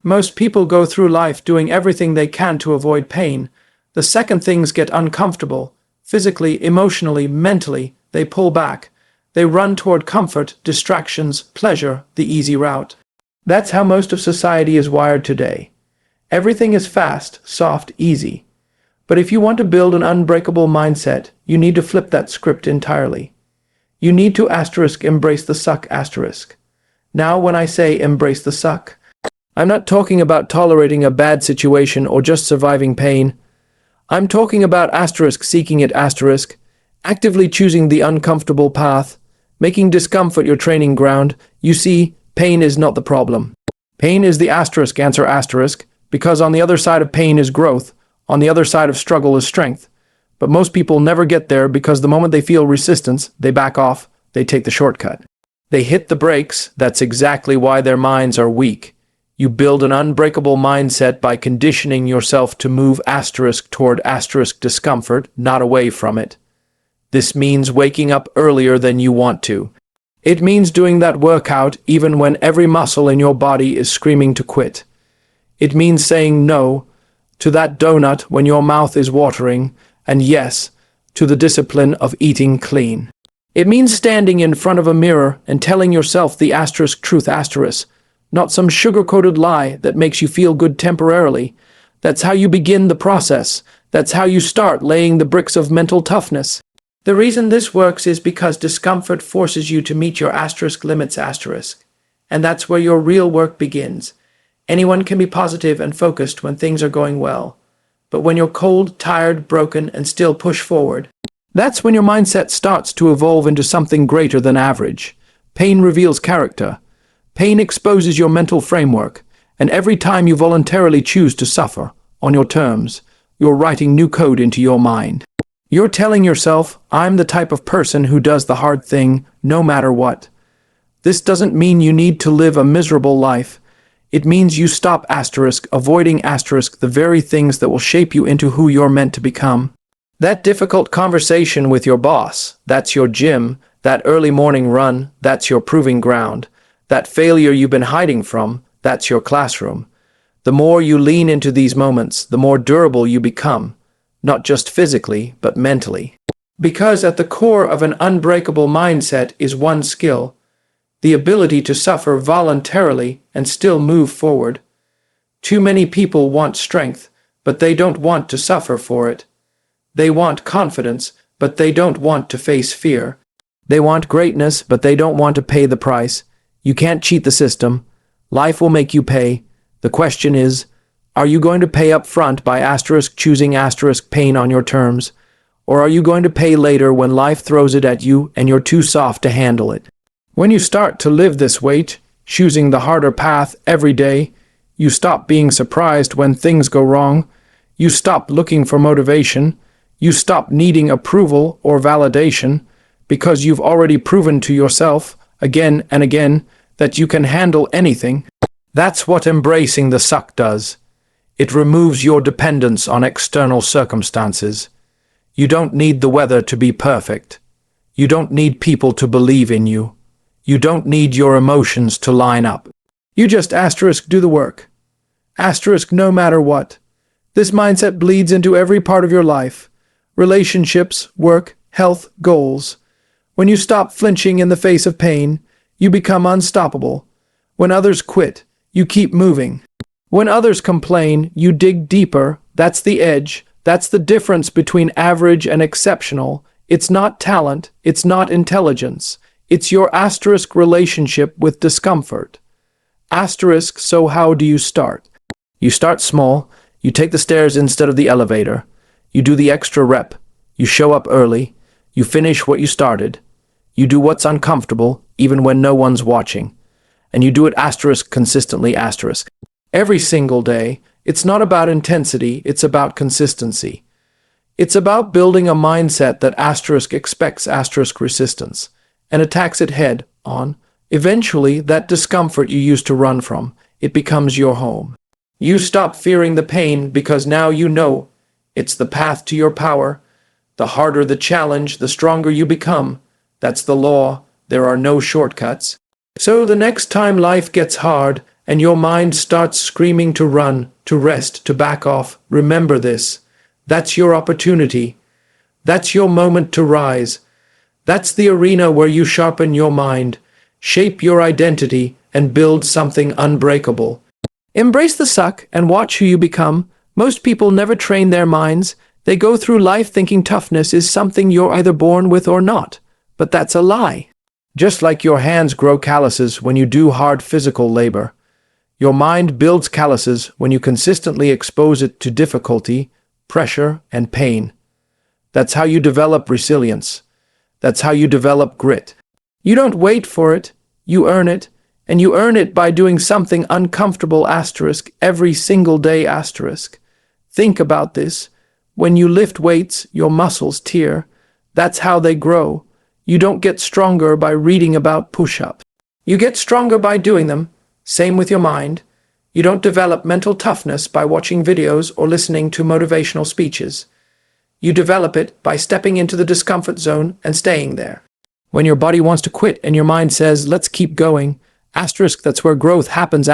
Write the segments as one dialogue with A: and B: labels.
A: Most people go through life doing everything they can to avoid pain. The second things get uncomfortable, physically, emotionally, mentally, they pull back. They run toward comfort, distractions, pleasure, the easy route. That's how most of society is wired today. Everything is fast, soft, easy. But if you want to build an unbreakable mindset, you need to flip that script entirely. You need to embrace the suck. Now, when I say embrace the suck, I'm not talking about tolerating a bad situation or just surviving pain. I'm talking about seeking it, actively choosing the uncomfortable path, making discomfort your training ground. You see, pain is not the problem. Pain is the answer, because on the other side of pain is growth, on the other side of struggle is strength. But most people never get there because the moment they feel resistance, they back off, they take the shortcut. They hit the brakes. That's exactly why their minds are weak. You build an unbreakable mindset by conditioning yourself to move toward discomfort, not away from it. This means waking up earlier than you want to. It means doing that workout even when every muscle in your body is screaming to quit. It means saying no to that donut when your mouth is watering, and yes to the discipline of eating clean. It means standing in front of a mirror and telling yourself the truth, not some sugar-coated lie that makes you feel good temporarily. That's how you begin the process. That's how you start laying the bricks of mental toughness. The reason this works is because discomfort forces you to meet your limits, and that's where your real work begins. Anyone can be positive and focused when things are going well, but when you're cold, tired, broken, and still push forward, that's when your mindset starts to evolve into something greater than average. Pain reveals character. Pain exposes your mental framework, and every time you voluntarily choose to suffer on your terms, you're writing new code into your mind. You're telling yourself, I'm the type of person who does the hard thing no matter what. This doesn't mean you need to live a miserable life. It means you stop avoiding the very things that will shape you into who you're meant to become. That difficult conversation with your boss, that's your gym. That early morning run, that's your proving ground. That failure you've been hiding from, that's your classroom. The more you lean into these moments, the more durable you become, not just physically, but mentally. Because at the core of an unbreakable mindset is one skill, the ability to suffer voluntarily and still move forward. Too many people want strength, but they don't want to suffer for it. They want confidence, but they don't want to face fear. They want greatness, but they don't want to pay the price. You can't cheat the system. Life will make you pay. The question is, are you going to pay up front by choosing pain on your terms? Or are you going to pay later when life throws it at you and you're too soft to handle it? When you start to live this way, choosing the harder path every day, you stop being surprised when things go wrong. You stop looking for motivation. You stop needing approval or validation because you've already proven to yourself again and again that you can handle anything. That's what embracing the suck does. It removes your dependence on external circumstances. You don't need the weather to be perfect. You don't need people to believe in you. You don't need your emotions to line up. You just do the work. No matter what. This mindset bleeds into every part of your life. Relationships, work, health, goals. When you stop flinching in the face of pain, you become unstoppable. When others quit, you keep moving. When others complain, you dig deeper. That's the edge. That's the difference between average and exceptional. It's not talent. It's not intelligence. It's your relationship with discomfort. So how do you start? You start small. You take the stairs instead of the elevator. You do the extra rep. You show up early. You finish what you started. You do what's uncomfortable, even when no one's watching. And you do it consistently. Every single day. It's not about intensity, it's about consistency. It's about building a mindset that expects resistance and attacks it head on. Eventually, that discomfort you used to run from, it becomes your home. You stop fearing the pain because now you know it's the path to your power. The harder the challenge, the stronger you become. That's the law. There are no shortcuts. So the next time life gets hard, and your mind starts screaming to run, to rest, to back off. Remember this. That's your opportunity. That's your moment to rise. That's the arena where you sharpen your mind, shape your identity, and build something unbreakable. Embrace the suck and watch who you become. Most people never train their minds. They go through life thinking toughness is something you're either born with or not. But that's a lie. Just like your hands grow calluses when you do hard physical labor, your mind builds calluses when you consistently expose it to difficulty, pressure, and pain. That's how you develop resilience. That's how you develop grit. You don't wait for it, you earn it, and you earn it by doing something uncomfortable every single day. Think about this. When you lift weights, your muscles tear. That's how they grow. You don't get stronger by reading about push-ups. You get stronger by doing them. Same with your mind. You don't develop mental toughness by watching videos or listening to motivational speeches. You develop it by stepping into the discomfort zone and staying there. When your body wants to quit and your mind says, let's keep going, that's where growth happens.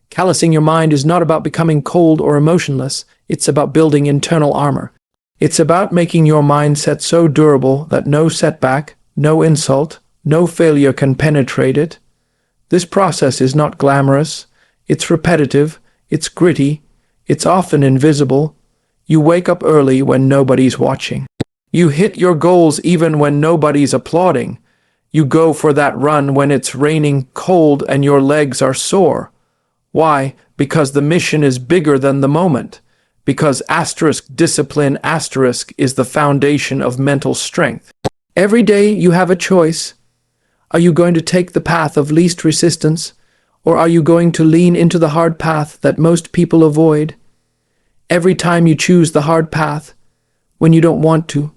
A: Callousing your mind is not about becoming cold or emotionless. It's about building internal armor. It's about making your mindset so durable that no setback, no insult, no failure can penetrate it. This process is not glamorous. It's repetitive. It's gritty. It's often invisible. You wake up early when nobody's watching. You hit your goals even when nobody's applauding. You go for that run when it's raining cold and your legs are sore. Why? Because the mission is bigger than the moment. Because discipline is the foundation of mental strength. Every day you have a choice. Are you going to take the path of least resistance, or are you going to lean into the hard path that most people avoid? Every time you choose the hard path, when you don't want to,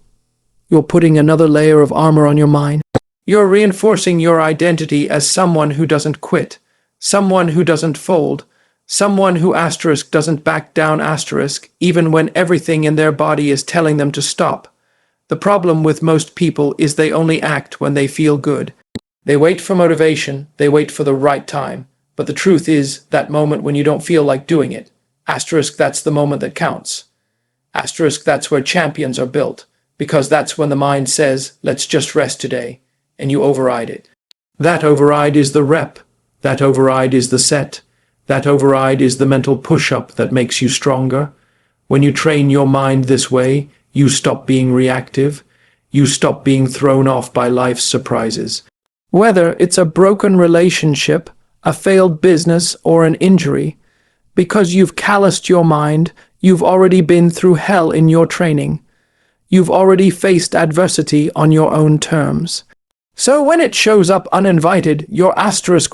A: you're putting another layer of armor on your mind. You're reinforcing your identity as someone who doesn't quit, someone who doesn't fold, someone who doesn't back down even when everything in their body is telling them to stop. The problem with most people is they only act when they feel good. They wait for motivation, they wait for the right time. But the truth is, that moment when you don't feel like doing it, that's the moment that counts. That's where champions are built, because that's when the mind says, let's just rest today, and you override it. That override is the rep. That override is the set. That override is the mental push-up that makes you stronger. When you train your mind this way, you stop being reactive. You stop being thrown off by life's surprises. Whether it's a broken relationship, a failed business, or an injury, because you've calloused your mind, you've already been through hell in your training. You've already faced adversity on your own terms. So when it shows up uninvited, you're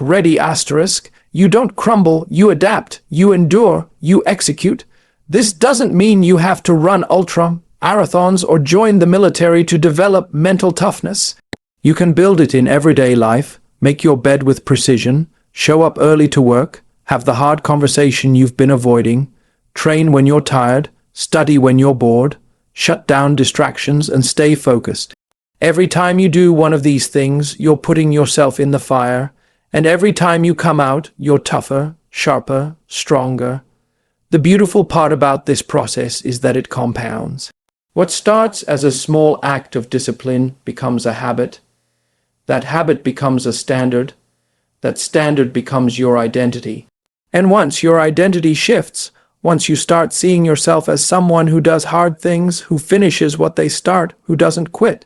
A: ready. You don't crumble, you adapt, you endure, you execute. This doesn't mean you have to run ultra marathons or join the military to develop mental toughness. You can build it in everyday life, make your bed with precision, show up early to work, have the hard conversation you've been avoiding, train when you're tired, study when you're bored, shut down distractions and stay focused. Every time you do one of these things, you're putting yourself in the fire, and every time you come out, you're tougher, sharper, stronger. The beautiful part about this process is that it compounds. What starts as a small act of discipline becomes a habit. That habit becomes a standard. That standard becomes your identity. And once your identity shifts, once you start seeing yourself as someone who does hard things, who finishes what they start, who doesn't quit,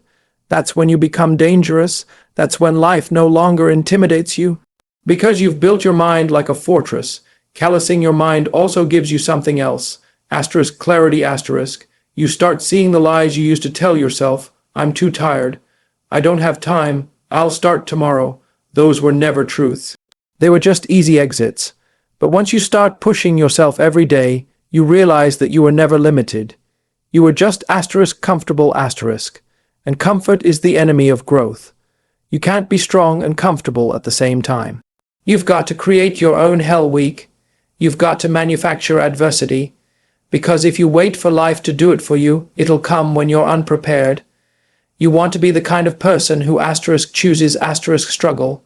A: that's when you become dangerous. That's when life no longer intimidates you. Because you've built your mind like a fortress, callousing your mind also gives you something else. Clarity. You start seeing the lies you used to tell yourself. I'm too tired. I don't have time. I'll start tomorrow. Those were never truths. They were just easy exits. But once you start pushing yourself every day, you realize that you were never limited. You were just comfortable. And comfort is the enemy of growth. You can't be strong and comfortable at the same time. You've got to create your own hell week. You've got to manufacture adversity. Because if you wait for life to do it for you, it'll come when you're unprepared. You want to be the kind of person who chooses struggle.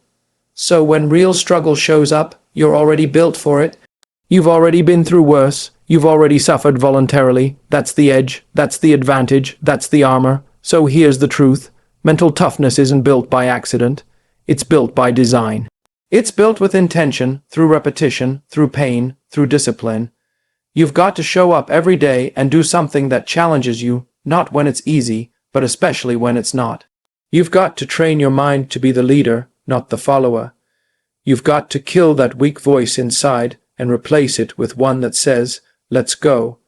A: So when real struggle shows up, You're already built for it. You've already been through worse. You've already suffered voluntarily. That's the edge. That's the advantage. That's the armor. So here's the truth. Mental toughness isn't built by accident. It's built by design. It's built with intention, through repetition, through pain, through discipline. You've got to show up every day and do something that challenges you, not when it's easy, but especially when it's not. You've got to train your mind to be the leader, not the follower. You've got to kill that weak voice inside and replace it with one that says, let's go.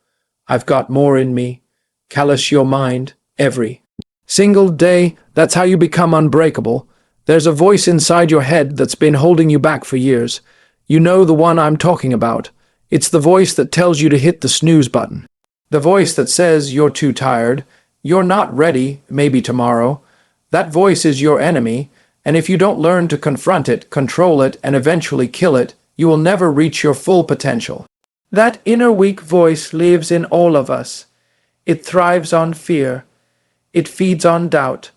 A: I've got more in me. Callous your mind every single day. That's how you become unbreakable. There's a voice inside your head that's been holding you back for years. You know the one I'm talking about. It's the voice that tells you to hit the snooze button. The voice that says you're too tired, you're not ready, maybe tomorrow. That voice is your enemy, and if you don't learn to confront it, control it, and eventually kill it, you will never reach your full potential. That inner weak voice lives in all of us. It thrives on fear. It feeds on doubt.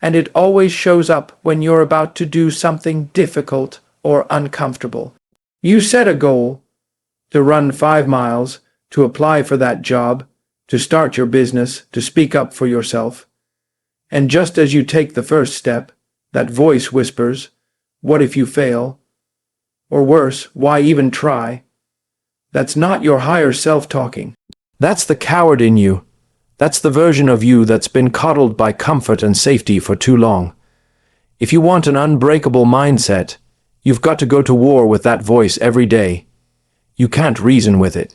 A: And it always shows up when you're about to do something difficult or uncomfortable. You set a goal to run 5 miles, to apply for that job, to start your business, to speak up for yourself. And just as you take the first step, that voice whispers, what if you fail? Or worse, why even try? That's not your higher self talking. That's the coward in you. That's the version of you that's been coddled by comfort and safety for too long. If you want an unbreakable mindset, you've got to go to war with that voice every day. You can't reason with it.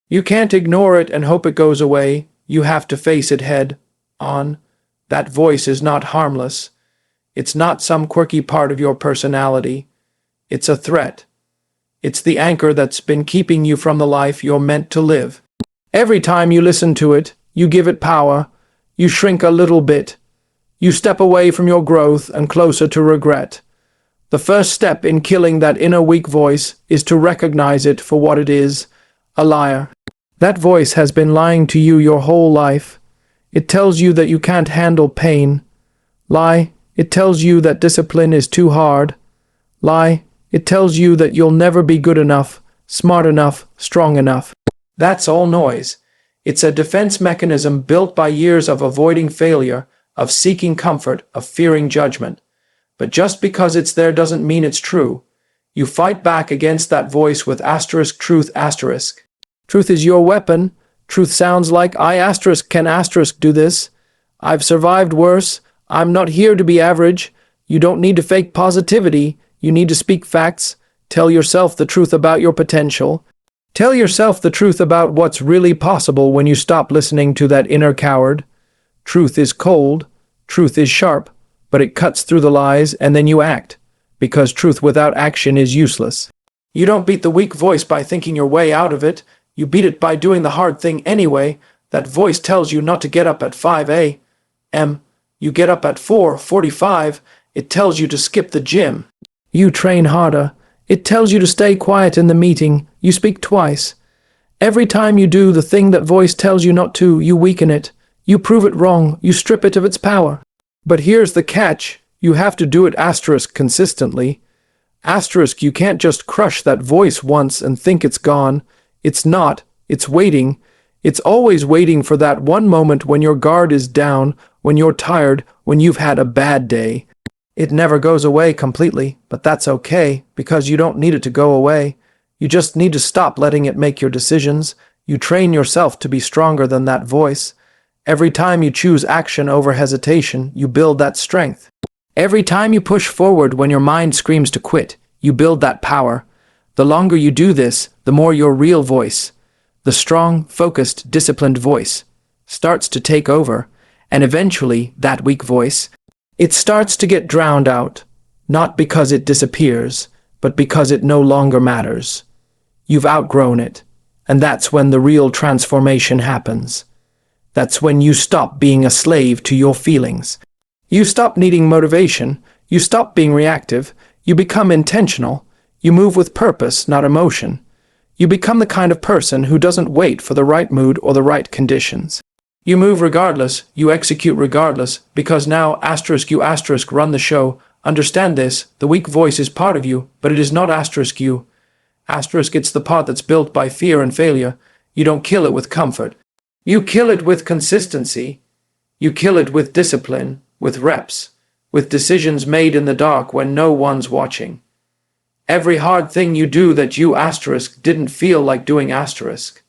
A: You can't ignore it and hope it goes away. You have to face it head on. That voice is not harmless. It's not some quirky part of your personality. It's a threat. It's the anchor that's been keeping you from the life you're meant to live. Every time you listen to it, you give it power. You shrink a little bit. You step away from your growth and closer to regret. The first step in killing that inner weak voice is to recognize it for what it is, a liar. That voice has been lying to you your whole life. It tells you that you can't handle pain. Lie. It tells you that discipline is too hard. Lie. It tells you that you'll never be good enough, smart enough, strong enough. That's all noise. It's a defense mechanism built by years of avoiding failure, of seeking comfort, of fearing judgment. But just because it's there doesn't mean it's true. You fight back against that voice with truth. Truth is your weapon. Truth sounds like I can do this. I've survived worse. I'm not here to be average. You don't need to fake positivity. You need to speak facts. Tell yourself the truth about your potential. Tell yourself the truth about what's really possible when you stop listening to that inner coward. Truth is cold. Truth is sharp. But it cuts through the lies and then you act. Because truth without action is useless. You don't beat the weak voice by thinking your way out of it. You beat it by doing the hard thing anyway. That voice tells you not to get up at 5 a.m. You get up at 4:45. It tells you to skip the gym. You train harder. It tells you to stay quiet in the meeting. You speak twice. Every time you do the thing that voice tells you not to, you weaken it. You prove it wrong. You strip it of its power. But here's the catch. You have to do it consistently. You can't just crush that voice once and think it's gone. It's not. It's waiting. It's always waiting for that one moment when your guard is down, when you're tired, when you've had a bad day. It never goes away completely, but that's okay, because you don't need it to go away. You just need to stop letting it make your decisions. You train yourself to be stronger than that voice. Every time you choose action over hesitation, you build that strength. Every time you push forward when your mind screams to quit, you build that power. The longer you do this, the more your real voice, the strong, focused, disciplined voice, starts to take over, and eventually that weak voice, it starts to get drowned out, not because it disappears, but because it no longer matters. You've outgrown it, and that's when the real transformation happens. That's when you stop being a slave to your feelings. You stop needing motivation, you stop being reactive, you become intentional, you move with purpose, not emotion. You become the kind of person who doesn't wait for the right mood or the right conditions. You move regardless, you execute regardless, because now you run the show. Understand this, the weak voice is part of you, but it is not you. Asterisk, it's the part that's built by fear and failure. You don't kill it with comfort. You kill it with consistency. You kill it with discipline, with reps, with decisions made in the dark when no one's watching. Every hard thing you do that you asterisk didn't feel like doing asterisk.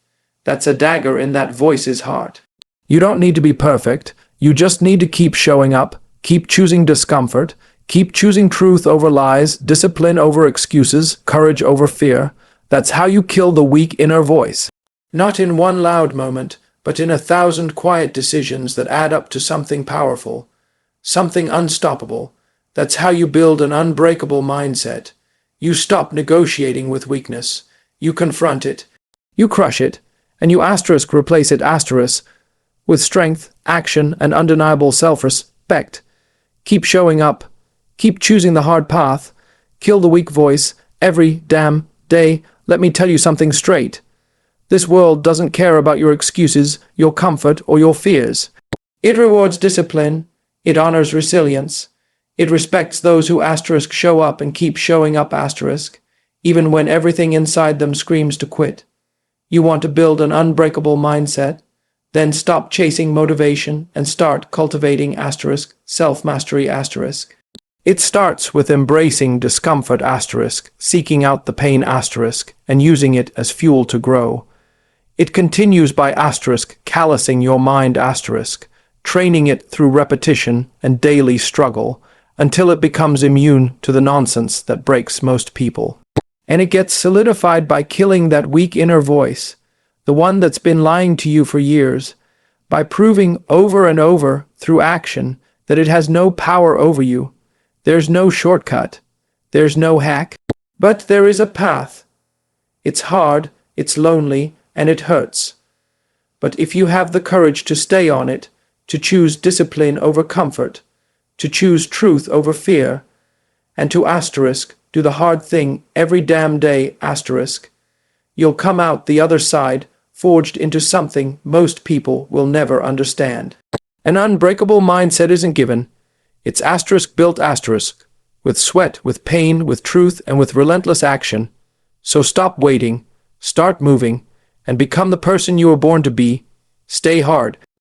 A: That's a dagger in that voice's heart. You don't need to be perfect. You just need to keep showing up, keep choosing discomfort, keep choosing truth over lies, discipline over excuses, courage over fear. That's how you kill the weak inner voice. Not in one loud moment, but in 1,000 quiet decisions that add up to something powerful, something unstoppable. That's how you build an unbreakable mindset. You stop negotiating with weakness. You confront it. You crush it. And you asterisk replace it asterisk with strength, action, and undeniable self-respect. Keep showing up. Keep choosing the hard path. Kill the weak voice every damn day. Let me tell you something straight. This world doesn't care about your excuses, your comfort, or your fears. It rewards discipline. It honors resilience. It respects those who asterisk show up and keep showing up asterisk, even when everything inside them screams to quit. You want to build an unbreakable mindset? Then stop chasing motivation and start cultivating asterisk, self-mastery asterisk. It starts with embracing discomfort asterisk, seeking out the pain asterisk, and using it as fuel to grow. It continues by asterisk, callousing your mind asterisk, training it through repetition and daily struggle until it becomes immune to the nonsense that breaks most people. And it gets solidified by killing that weak inner voice, the one that's been lying to you for years, by proving over and over through action that it has no power over you. There's no shortcut. There's no hack. But there is a path. It's hard, it's lonely, and it hurts. But if you have the courage to stay on it, to choose discipline over comfort, to choose truth over fear, and to asterisk, do the hard thing every damn day asterisk, you'll come out the other side forged into something most people will never understand. An unbreakable mindset isn't given. It's asterisk built asterisk, with sweat, with pain, with truth, and with relentless action. So stop waiting, start moving, and become the person you were born to be. Stay hard.